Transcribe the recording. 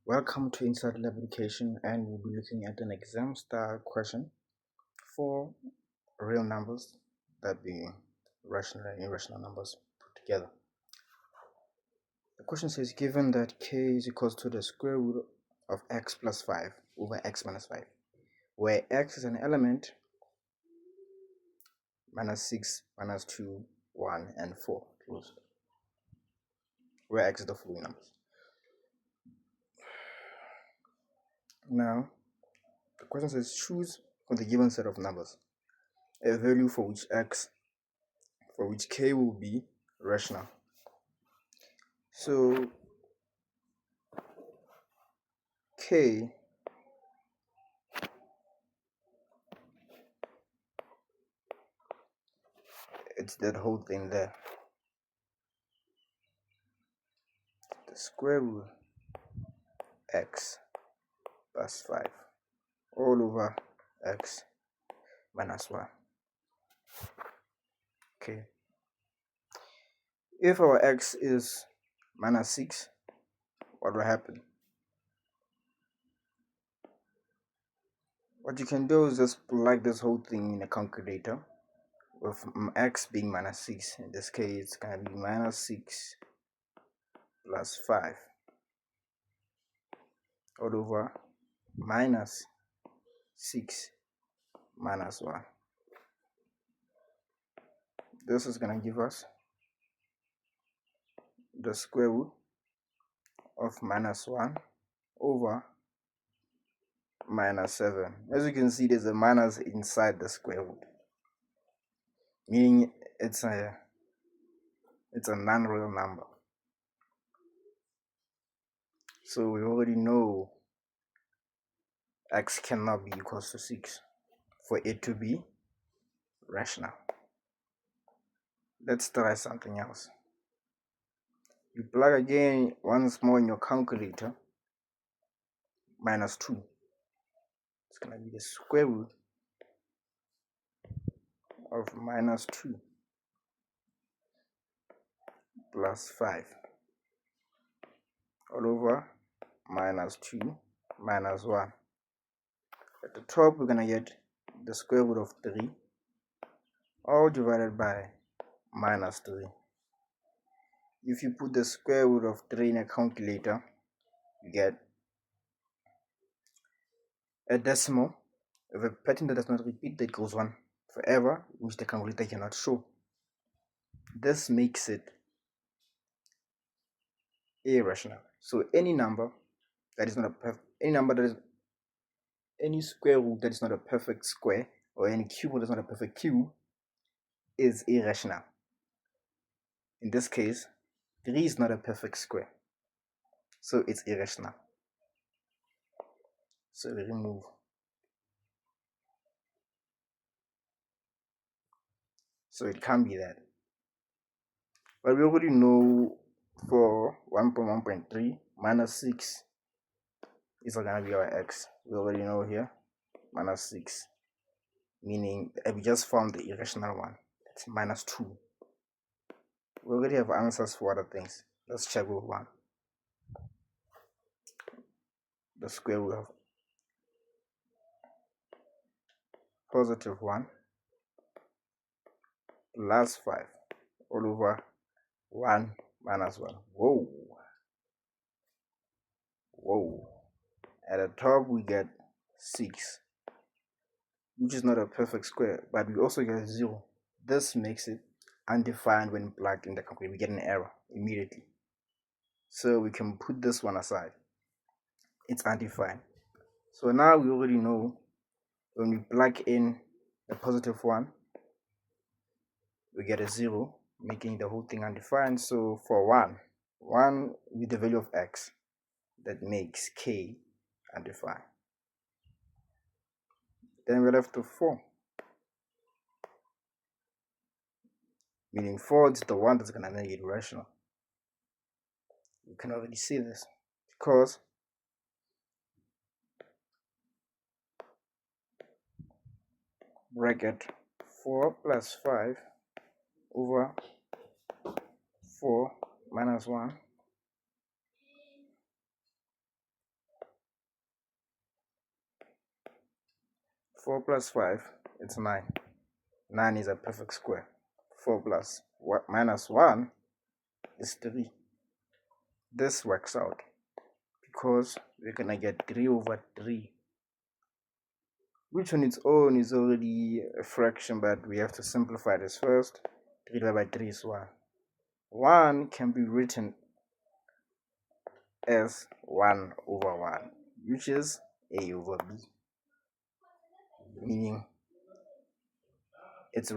Welcome to Inside Lab Education, and we'll be looking at an exam style question for real numbers, that being rational and irrational numbers put together. The question says, given that k is equals to the square root of x plus 5 over x minus 5, where x is an element, minus 6, minus 2, 1, and 4, closed, where x is the following numbers. Now, the question says, choose from the given set of numbers a value for which k will be rational. So k it's that whole thing there, the square root x plus 5 all over x minus 1. Okay, if our x is minus 6, what will happen? What you can do is just plug this whole thing in a calculator, with x being minus 6. In this case, it's going to be minus 6 plus 5 all over minus 6 minus 1. This is going to give us the square root of minus 1 over minus 7. As you can see, there's a minus inside the square root, meaning it's a non-real number. So we already know x cannot be equals to 6 for it to be rational. Let's try something else. You plug again once more in your calculator, minus 2. It's going to be the square root of minus 2 plus 5 all over minus 2 minus 1. At the top, we're going to get the square root of 3 all divided by minus 3. If you put the square root of 3 in a calculator, you get a decimal with a pattern that does not repeat, that goes on forever, which the calculator cannot show. This makes it irrational. So any number that is not a any square root that is not a perfect square, or any cube that is not a perfect cube, is irrational. In this case, 3 is not a perfect square, so it's irrational. So we remove. So it can't be that. But we already know for 1.1.3, minus 6 is going to be our x. We already know here, minus 6, meaning we just found the irrational one. It's minus 2. We already have answers for other things. Let's check with 1. The square root of positive 1 plus 5 all over 1 minus 1. Whoa. At the top we get 6, which is not a perfect square, but we also get 0. This makes it undefined when plugged in the calculator. We get an error immediately. So we can put this one aside. It's undefined. So now we already know when we plug in a positive 1, we get a 0, making the whole thing undefined. So for 1 with the value of x, that makes k undefined. Then we're left with 4, meaning 4 is the one that's going to make it rational. You can already see this because bracket 4 plus 5 over 4 minus 1 4 plus 5, it's 9. 9 is a perfect square. 4 plus minus 1 is 3. This works out because we're gonna get 3 over 3, which on its own is already a fraction, but we have to simplify this first. 3 divided by 3 is 1. 1 can be written as 1 over 1, which is a over b, meaning it's